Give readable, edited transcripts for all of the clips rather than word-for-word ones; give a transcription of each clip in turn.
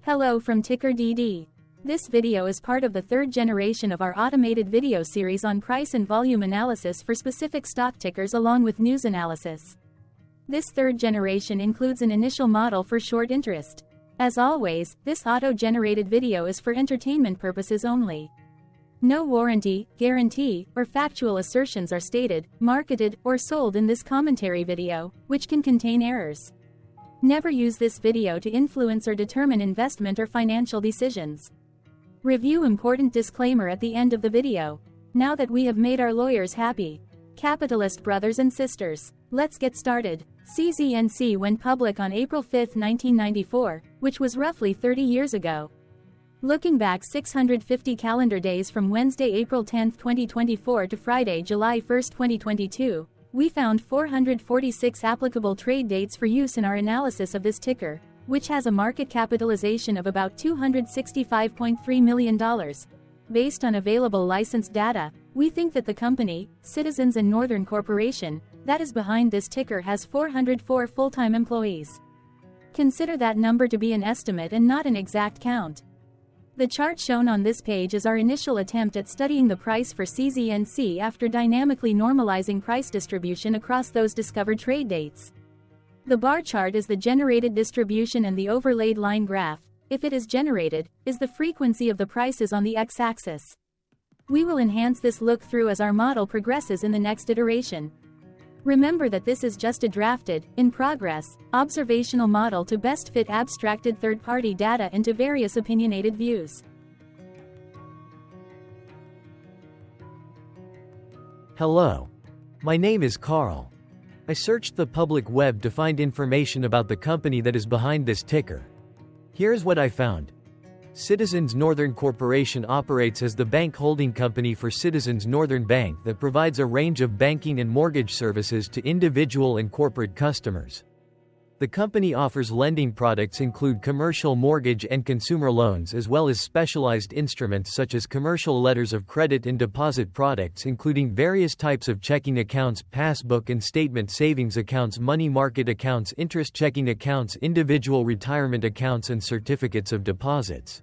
Hello from TickerDD. This video is part of the third generation of our automated video series on price and volume analysis for specific stock tickers along with news analysis. This third generation includes an initial model for short interest. As always, this auto-generated video is for entertainment purposes only. No warranty, guarantee, or factual assertions are stated, marketed, or sold in this commentary video, which can contain errors. Never use this video to influence or determine investment or financial decisions. Review important disclaimer at the end of the video. Now that we have made our lawyers happy, capitalist brothers and sisters, let's get started. CZNC went public on April 5, 1994, which was roughly 30 years ago. Looking back 650 calendar days from Wednesday, April 10, 2024 to Friday, July 1, 2022, we found 446 applicable trade dates for use in our analysis of this ticker, which has a market capitalization of about $265.3 million. Based on available licensed data, we think that the company, Citizens and Northern Corporation, that is behind this ticker has 404 full-time employees. Consider that number to be an estimate and not an exact count. The chart shown on this page is our initial attempt at studying the price for CZNC after dynamically normalizing price distribution across those discovered trade dates. The bar chart is the generated distribution and the overlaid line graph, if it is generated, is the frequency of the prices on the x-axis. We will enhance this look-through as our model progresses in the next iteration. Remember that this is just a drafted, in progress, observational model to best fit abstracted third-party data into various opinionated views. Hello. My name is Carl. I searched the public web to find information about the company that is behind this ticker. Here's what I found. Citizens Northern Corporation operates as the bank holding company for Citizens Northern Bank that provides a range of banking and mortgage services to individual and corporate customers. The company offers lending products include commercial mortgage and consumer loans as well as specialized instruments such as commercial letters of credit and deposit products including various types of checking accounts, passbook and statement savings accounts, money market accounts, interest checking accounts, individual retirement accounts and certificates of deposits.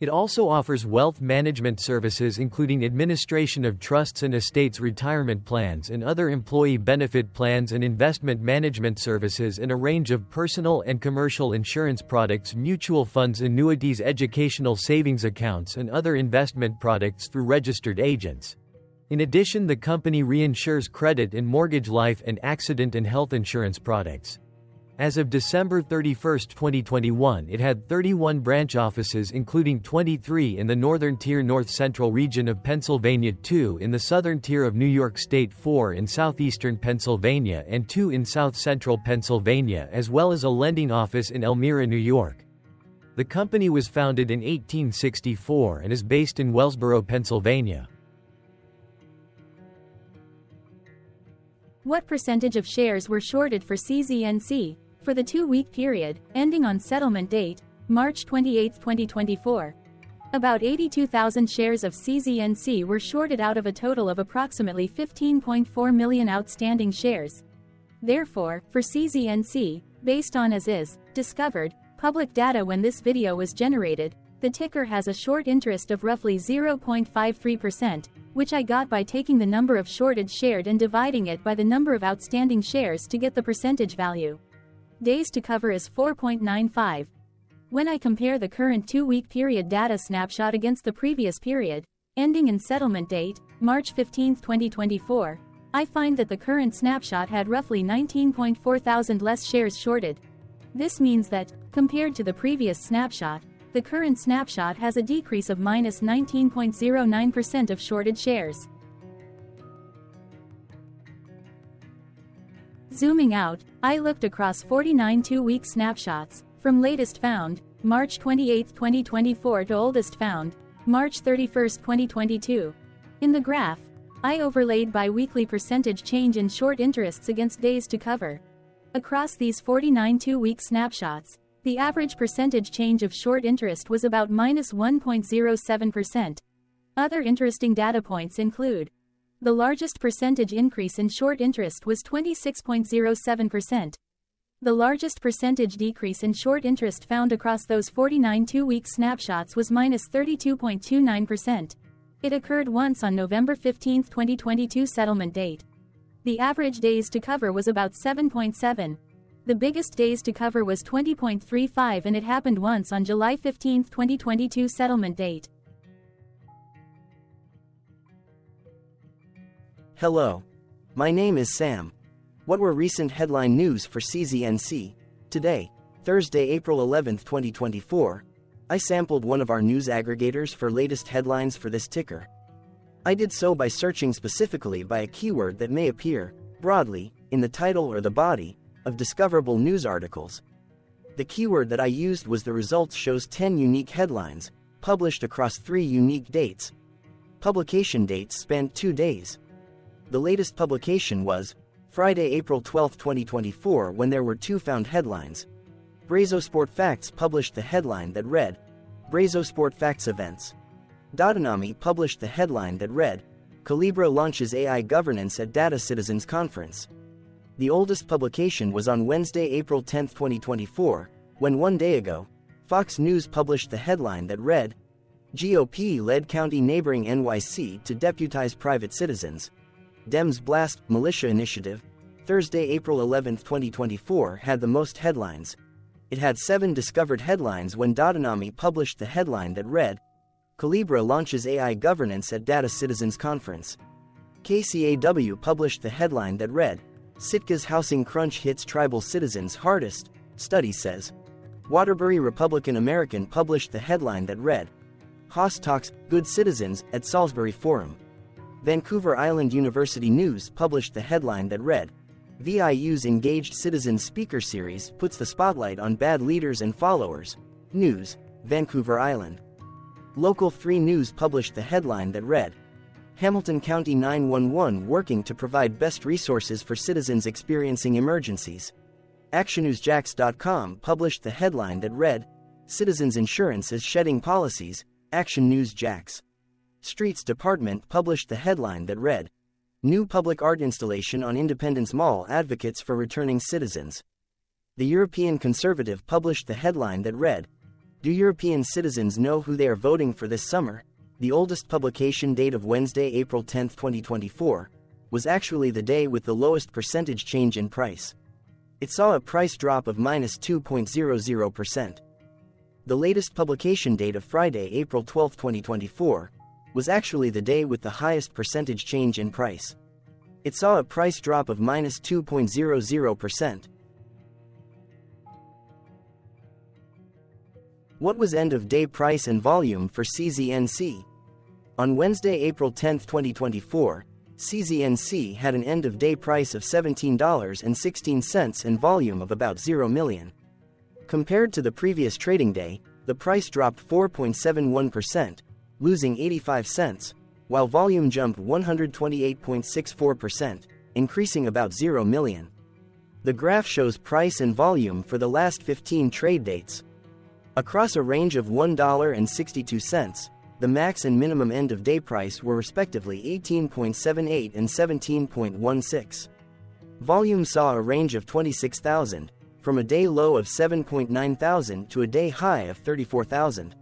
It also offers wealth management services including administration of trusts and estates, retirement plans and other employee benefit plans and investment management services and a range of personal and commercial insurance products, mutual funds, annuities, educational savings accounts and other investment products through registered agents. In addition, the company reinsures credit and mortgage, life and accident and health insurance products. As of December 31, 2021, it had 31 branch offices including 23 in the Northern Tier North Central region of Pennsylvania, 2 in the Southern Tier of New York State, 4 in southeastern Pennsylvania and 2 in south central Pennsylvania, as well as a lending office in Elmira, New York. The company was founded in 1864 and is based in Wellsboro, Pennsylvania. What percentage of shares were shorted for CZNC? For the 2-week period, ending on settlement date, March 28, 2024. About 82,000 shares of CZNC were shorted out of a total of approximately 15.4 million outstanding shares. Therefore, for CZNC, based on as is, discovered, public data when this video was generated, the ticker has a short interest of roughly 0.53%, which I got by taking the number of shorted shared and dividing it by the number of outstanding shares to get the percentage value. Days to cover is 4.95. When I compare the current 2-week period data snapshot against the previous period, ending in settlement date, March 15, 2024, I find that the current snapshot had roughly 19.4 thousand less shares shorted. This means that, compared to the previous snapshot, the current snapshot has a decrease of minus 19.09% of shorted shares. Zooming out, I looked across 49 2-week snapshots, from latest found, March 28, 2024 to oldest found, March 31, 2022. In the graph, I overlaid bi-weekly percentage change in short interests against days to cover. Across these 49 2-week snapshots, the average percentage change of short interest was about minus 1.07%. Other interesting data points include The largest percentage increase in short interest was 26.07%. The largest percentage decrease in short interest found across those 49 two-week snapshots was -32.29%. It occurred once on November 15, 2022 settlement date. The average days to cover was about 7.7. The biggest days to cover was 20.35 and it happened once on July 15, 2022 settlement date. Hello. My name is Sam. What were recent headline news for CZNC? Today, Thursday, April 11, 2024, I sampled one of our news aggregators for latest headlines for this ticker. I did so by searching specifically by a keyword that may appear, broadly, in the title or the body of discoverable news articles. The keyword that I used was the results shows 10 unique headlines, published across 3 unique dates. Publication dates spanned 2 days. The latest publication was Friday, April 12, 2024, when there were 2 found headlines. Brazosport Facts published the headline that read, Brazosport Facts Events. Datanami published the headline that read, Calibra launches AI governance at Data Citizens Conference. The oldest publication was on Wednesday, April 10, 2024, when 1 day ago, Fox News published the headline that read, GOP led county neighboring NYC to deputize private citizens. Dems blast militia initiative. Thursday, April 11, 2024 had the most headlines. It had 7 discovered headlines when Datanami published the headline that read, Calibra launches AI governance at Data Citizens Conference. KCAW published the headline that read, Sitka's housing crunch hits tribal citizens hardest, study says. Waterbury Republican American published the headline that read, Haas talks, good citizens, at Salisbury Forum. Vancouver Island University News published the headline that read, VIU's Engaged Citizens Speaker Series puts the spotlight on bad leaders and followers. News, Vancouver Island. Local 3 News published the headline that read, Hamilton County 911 working to provide best resources for citizens experiencing emergencies. ActionNewsJax.com published the headline that read, Citizens Insurance is shedding policies, Action News Jax. Streets Department published the headline that read, New public art installation on Independence Mall advocates for returning citizens. The European Conservative published the headline that read, Do European citizens know who they are voting for this summer? The oldest publication date of Wednesday, April 10, 2024, was actually the day with the lowest percentage change in price. It saw a price drop of -2.00%. The latest publication date of Friday, April 12, 2024, was actually the day with the highest percentage change in price. It saw a price drop of -2.00%. What was end-of-day price and volume for CZNC? On Wednesday, April 10, 2024, CZNC had an end-of-day price of $17.16 and volume of about 0 million. Compared to the previous trading day, the price dropped 4.71%, losing 85 cents, while volume jumped 128.64%, increasing about 0 million. The graph shows price and volume for the last 15 trade dates. Across a range of $1.62, the max and minimum end-of-day price were respectively 18.78 and 17.16. Volume saw a range of 26,000, from a day low of 7.9,000 to a day high of 34,000.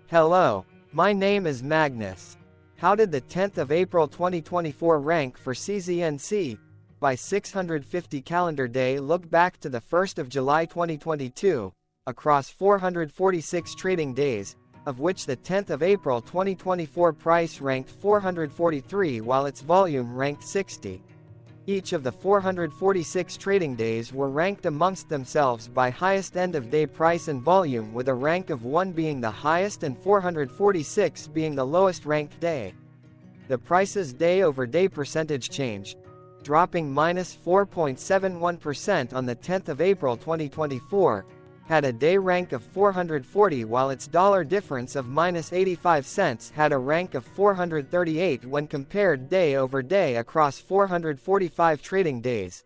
Hello, my name is Magnus. How did the 10th of April 2024 rank for CZNC? By 650 calendar day look back to the 1st of July 2022, across 446 trading days, of which the 10th of April 2024 price ranked 443 while its volume ranked 60. Each of the 446 trading days were ranked amongst themselves by highest end-of-day price and volume, with a rank of 1 being the highest and 446 being the lowest ranked day. The price's day-over-day percentage change, dropping -4.71% on the 10th of April 2024, had a day rank of 440 while its dollar difference of -85 cents had a rank of 438 when compared day over day across 445 trading days.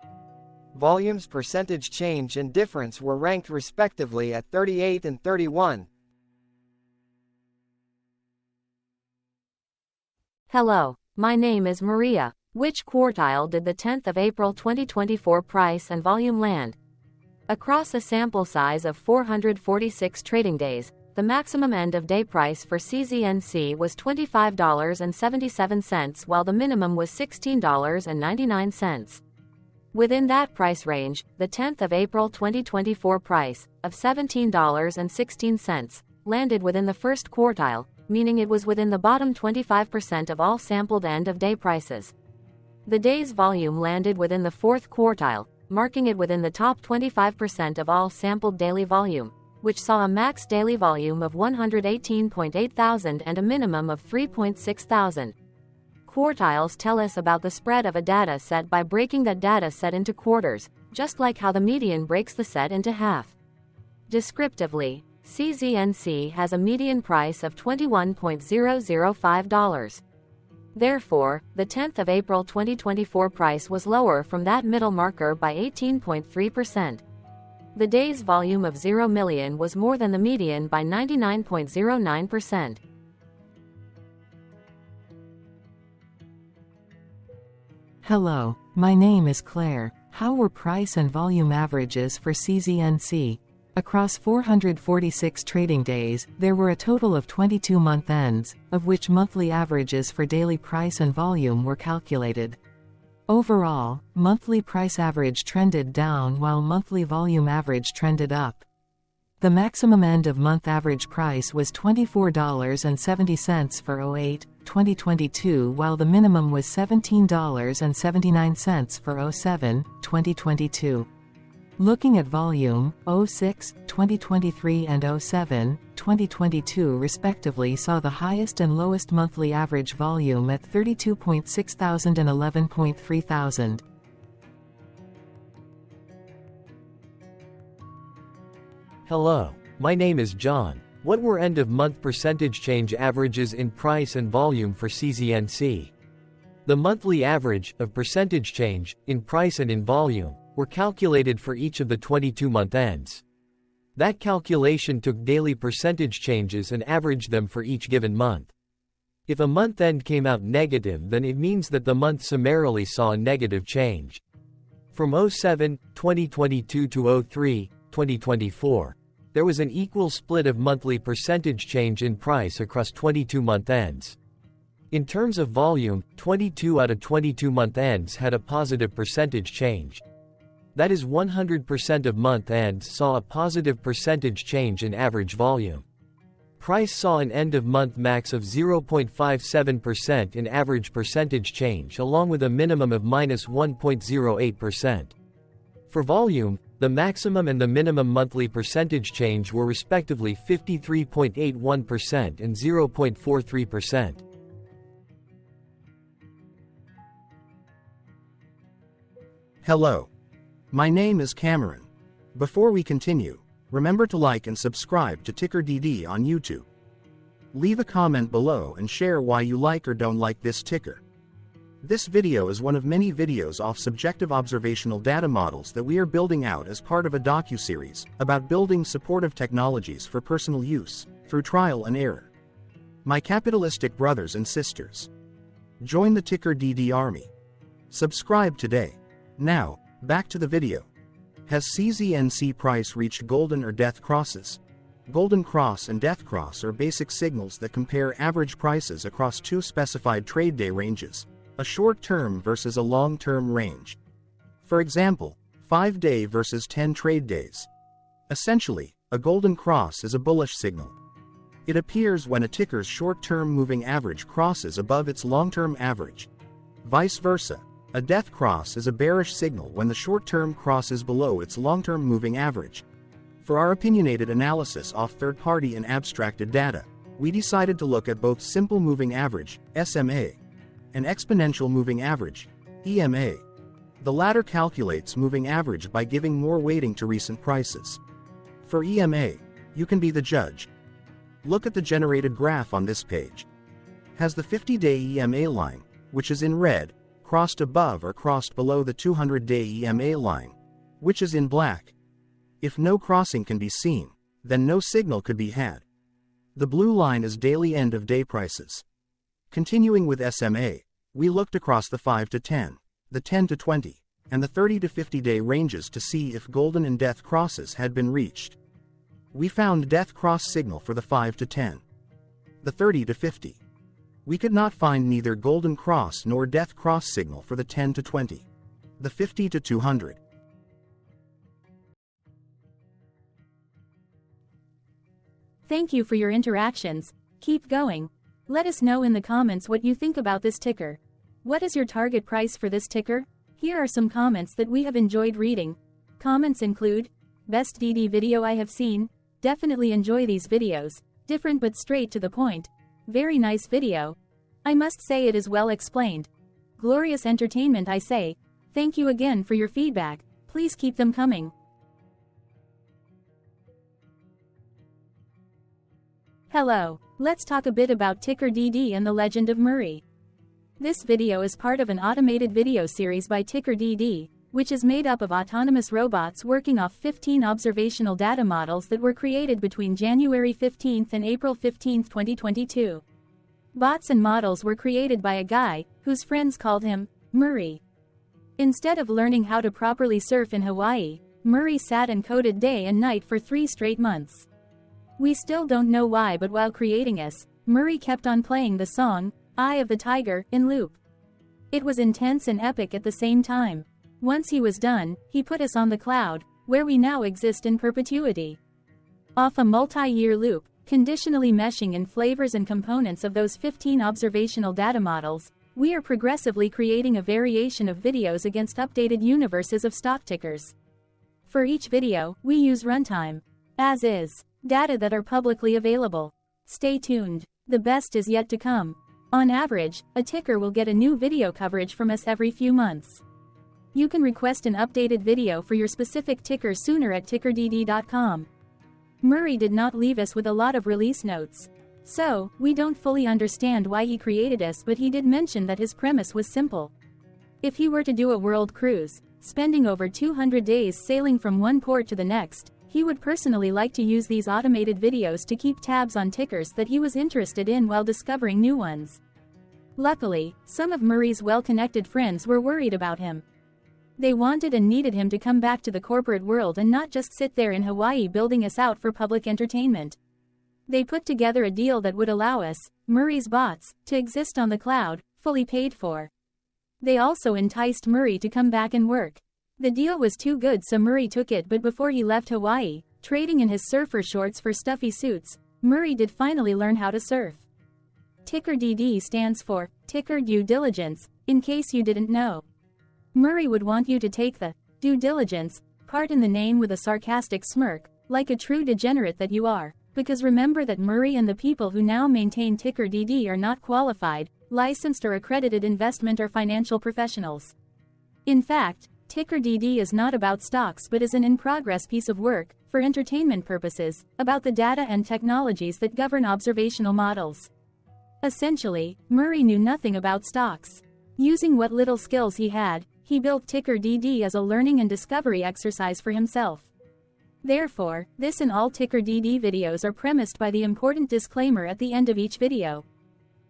Volume's percentage change and difference were ranked respectively at 38 and 31. Hello, my name is Maria. Which quartile did the 10th of April 2024 price and volume land? Across a sample size of 446 trading days, the maximum end-of-day price for CZNC was $25.77 while the minimum was $16.99. Within that price range, the 10th of April 2024 price, of $17.16, landed within the first quartile, meaning it was within the bottom 25% of all sampled end-of-day prices. The day's volume landed within the fourth quartile, marking it within the top 25% of all sampled daily volume, which saw a max daily volume of 118.8 thousand and a minimum of 3.6 thousand. Quartiles tell us about the spread of a data set by breaking that data set into quarters, just like how the median breaks the set into half. Descriptively, CZNC has a median price of $21.005. Therefore, the 10th of April 2024 price was lower from that middle marker by 18.3%. The day's volume of 0 million was more than the median by 99.09%. Hello, my name is Claire. How were price and volume averages for CZNC? Across 446 trading days, there were a total of 22 month ends, of which monthly averages for daily price and volume were calculated. Overall, monthly price average trended down while monthly volume average trended up. The maximum end-of-month average price was $24.70 for 08-2022 while the minimum was $17.79 for 07-2022. Looking at volume, 06-2023 and 07-2022 respectively saw the highest and lowest monthly average volume at 32.6 thousand and 11.3 thousand. Hello, my name is John. What were end-of-month percentage change averages in price and volume for CZNC? The monthly average of percentage change in price and in volume were calculated for each of the 22-month ends. That calculation took daily percentage changes and averaged them for each given month. If a month end came out negative, then it means that the month summarily saw a negative change. From 07-2022 to 03-2024, there was an equal split of monthly percentage change in price across 22-month ends. In terms of volume, 22 out of 22-month ends had a positive percentage change. That is 100% of month ends saw a positive percentage change in average volume. Price saw an end-of-month max of 0.57% in average percentage change along with a minimum of -1.08%. For volume, the maximum and the minimum monthly percentage change were respectively 53.81% and 0.43%. Hello. My name is Cameron. Before we continue, remember to like and subscribe to TickerDD on YouTube. Leave a comment below and share why you like or don't like this ticker. This video is one of many videos off subjective observational data models that we are building out as part of a docu-series about building supportive technologies for personal use, through trial and error. My capitalistic brothers and sisters, join the TickerDD army. Subscribe today. Now, back to the video. Has CZNC price reached golden or death crosses? Golden cross and death cross are basic signals that compare average prices across two specified trade day ranges, a short-term versus a long-term range. For example, 5-day versus 10 trade days. Essentially, a golden cross is a bullish signal. It appears when a ticker's short-term moving average crosses above its long-term average. Vice versa, a death cross is a bearish signal when the short-term crosses below its long-term moving average. For our opinionated analysis off third-party and abstracted data, we decided to look at both simple moving average, SMA, and exponential moving average, EMA. The latter calculates moving average by giving more weighting to recent prices. For EMA, you can be the judge. Look at the generated graph on this page. Has the 50-day EMA line, which is in red, crossed above or crossed below the 200-day EMA line, which is in black? If no crossing can be seen, then no signal could be had. The blue line is daily end-of-day prices. Continuing with SMA, We looked across the 5 to 10, the 10 to 20, and the 30 to 50 day ranges to see if golden and death crosses had been reached. We found death cross signal for the 5 to 10. The 30 to 50. We could not find neither golden cross nor death cross signal for the 10 to 20. The 50 to 200. Thank you for your interactions. Keep going. Let us know in the comments what you think about this ticker. What is your target price for this ticker? Here are some comments that we have enjoyed reading. Comments include, best DD video I have seen, definitely enjoy these videos, different but straight to the point, very nice video. I must say it is well explained. Glorious entertainment I say, thank you again for your feedback, please keep them coming. Hello, let's talk a bit about TickerDD and the Legend of Murray. This video is part of an automated video series by TickerDD, which is made up of autonomous robots working off 15 observational data models that were created between January 15 and April 15, 2022. Bots and models were created by a guy, whose friends called him Murray. Instead of learning how to properly surf in Hawaii, Murray sat and coded day and night for 3 straight months. We still don't know why, but while creating us, Murray kept on playing the song, Eye of the Tiger, in loop. It was intense and epic at the same time. Once he was done, he put us on the cloud, where we now exist in perpetuity. Off a multi-year loop, conditionally meshing in flavors and components of those 15 observational data models, we are progressively creating a variation of videos against updated universes of stock tickers. For each video, we use runtime, as is, data that are publicly available. Stay tuned. The best is yet to come. On average, a ticker will get a new video coverage from us every few months. You can request an updated video for your specific ticker sooner at TickerDD.com. Murray did not leave us with a lot of release notes. So, we don't fully understand why he created us, but he did mention that his premise was simple. If he were to do a world cruise, spending over 200 days sailing from one port to the next, he would personally like to use these automated videos to keep tabs on tickers that he was interested in while discovering new ones. Luckily, some of Murray's well-connected friends were worried about him. They wanted and needed him to come back to the corporate world and not just sit there in Hawaii building us out for public entertainment. They put together a deal that would allow us, Murray's bots, to exist on the cloud, fully paid for. They also enticed Murray to come back and work. The deal was too good, so Murray took it, but before he left Hawaii, trading in his surfer shorts for stuffy suits, Murray did finally learn how to surf. TickerDD stands for Ticker Due Diligence, in case you didn't know. Murray would want you to take the due diligence part in the name with a sarcastic smirk, like a true degenerate that you are, because remember that Murray and the people who now maintain TickerDD are not qualified, licensed or accredited investment or financial professionals. In fact, TickerDD is not about stocks but is an in-progress piece of work, for entertainment purposes, about the data and technologies that govern observational models. Essentially, Murray knew nothing about stocks. Using what little skills he had, he built TickerDD as a learning and discovery exercise for himself. Therefore, this and all TickerDD videos are premised by the important disclaimer at the end of each video.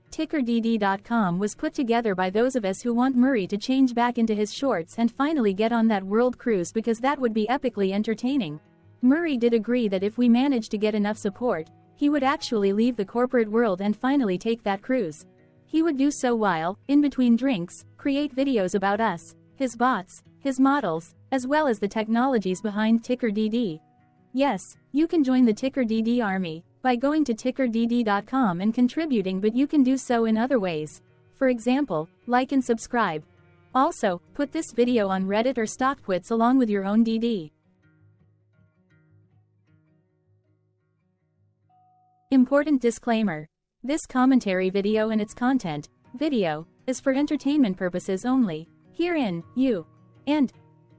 TickerDD.com was put together by those of us who want Murray to change back into his shorts and finally get on that world cruise, because that would be epically entertaining. Murray did agree that if we managed to get enough support, he would actually leave the corporate world and finally take that cruise. He would do so while, in between drinks, create videos about us, his bots, his models, as well as the technologies behind TickerDD. Yes, you can join the TickerDD army by going to TickerDD.com and contributing, but you can do so in other ways. For example, like and subscribe. Also, put this video on Reddit or StockTwits along with your own DD. Important disclaimer. This commentary video and its content, video, is for entertainment purposes only. Herein, you and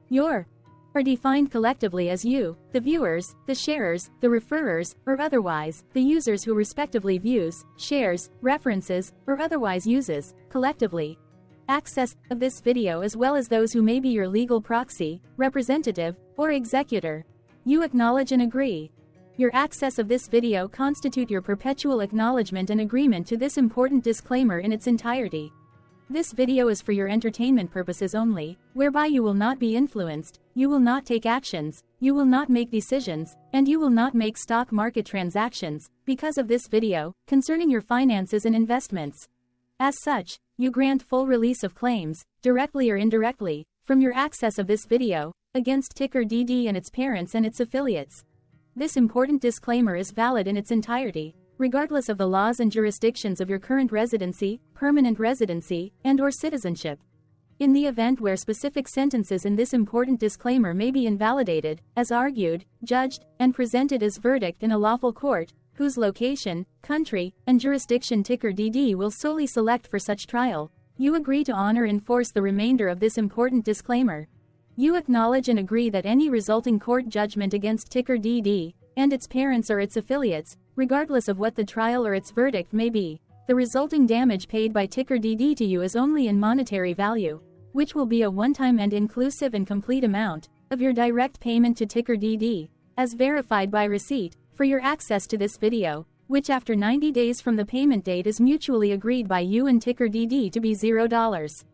your are defined collectively as you, the viewers, the sharers, the referrers, or otherwise, the users who respectively views, shares, references, or otherwise uses, collectively, access of this video, as well as those who may be your legal proxy, representative, or executor. You acknowledge and agree. Your access of this video constitute your perpetual acknowledgement and agreement to this important disclaimer in its entirety. This video is for your entertainment purposes only, whereby you will not be influenced, you will not take actions, you will not make decisions, and you will not make stock market transactions, because of this video, concerning your finances and investments. As such, you grant full release of claims, directly or indirectly, from your access of this video, against TickerDD and its parents and its affiliates. This important disclaimer is valid in its entirety, regardless of the laws and jurisdictions of your current residency, permanent residency, and/or citizenship. In the event where specific sentences in this important disclaimer may be invalidated, as argued, judged, and presented as verdict in a lawful court, whose location, country, and jurisdiction TickerDD will solely select for such trial, you agree to honor and enforce the remainder of this important disclaimer. You acknowledge and agree that any resulting court judgment against TickerDD, and its parents or its affiliates, regardless of what the trial or its verdict may be, the resulting damage paid by TickerDD to you is only in monetary value, which will be a one-time and inclusive and complete amount of your direct payment to TickerDD, as verified by receipt, for your access to this video, which after 90 days from the payment date is mutually agreed by you and TickerDD to be $0.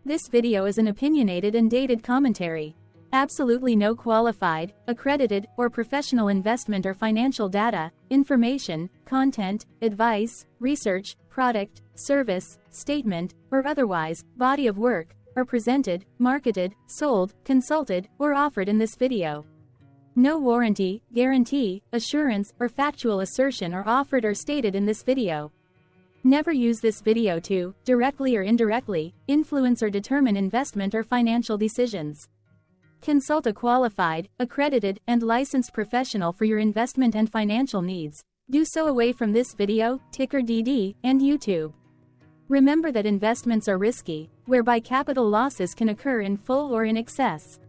This video is an opinionated and dated commentary. Absolutely no qualified, accredited, or professional investment or financial data, information, content, advice, research, product, service, statement, or otherwise, body of work, are presented, marketed, sold, consulted, or offered in this video. No warranty, guarantee, assurance, or factual assertion are offered or stated in this video. Never use this video to, directly or indirectly, influence or determine investment or financial decisions. Consult a qualified, accredited, and licensed professional for your investment and financial needs. Do so away from this video, TickerDD, and YouTube. Remember that investments are risky, whereby capital losses can occur in full or in excess.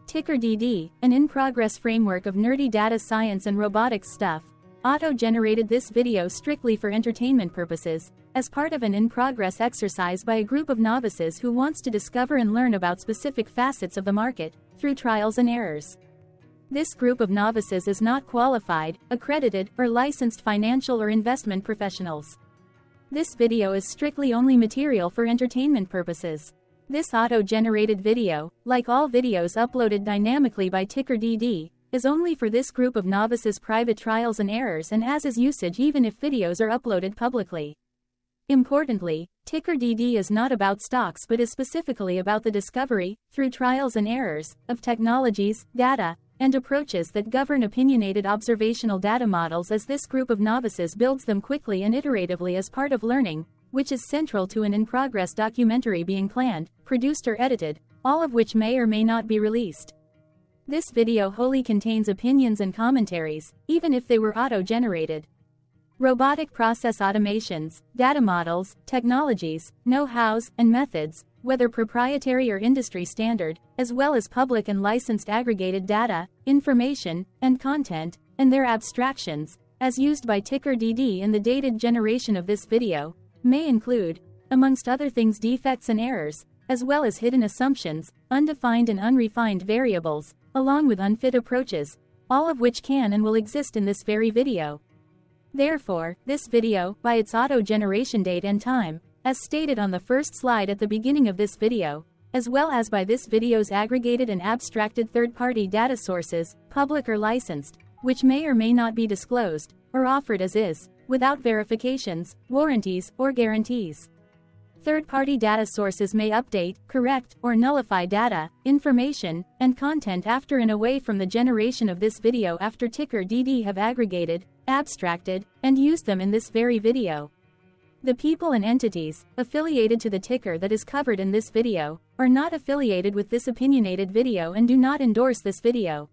TickerDD, an in-progress framework of nerdy data science and robotics stuff, auto-generated this video strictly for entertainment purposes, as part of an in-progress exercise by a group of novices who wants to discover and learn about specific facets of the market, through trials and errors. This group of novices is not qualified, accredited, or licensed financial or investment professionals. This video is strictly only material for entertainment purposes. This auto-generated video, like all videos uploaded dynamically by TickerDD, is only for this group of novices' private trials and errors and as is usage even if videos are uploaded publicly. Importantly, TickerDD is not about stocks but is specifically about the discovery, through trials and errors, of technologies, data, and approaches that govern opinionated observational data models as this group of novices builds them quickly and iteratively as part of learning, which is central to an in-progress documentary being planned, produced or edited, all of which may or may not be released. This video wholly contains opinions and commentaries, even if they were auto-generated. Robotic process automations, data models, technologies, know-hows, and methods, whether proprietary or industry standard, as well as public and licensed aggregated data, information, and content, and their abstractions, as used by TickerDD in the dated generation of this video, may include, amongst other things, defects and errors, as well as hidden assumptions, undefined and unrefined variables, along with unfit approaches, all of which can and will exist in this very video. Therefore, this video, by its auto-generation date and time, as stated on the first slide at the beginning of this video, as well as by this video's aggregated and abstracted third-party data sources, public or licensed, which may or may not be disclosed, or offered as is, without verifications, warranties, or guarantees. Third-party data sources may update, correct, or nullify data, information, and content after and away from the generation of this video after TickerDD have aggregated, abstracted, and used them in this very video. The people and entities affiliated to the ticker that is covered in this video are not affiliated with this opinionated video and do not endorse this video.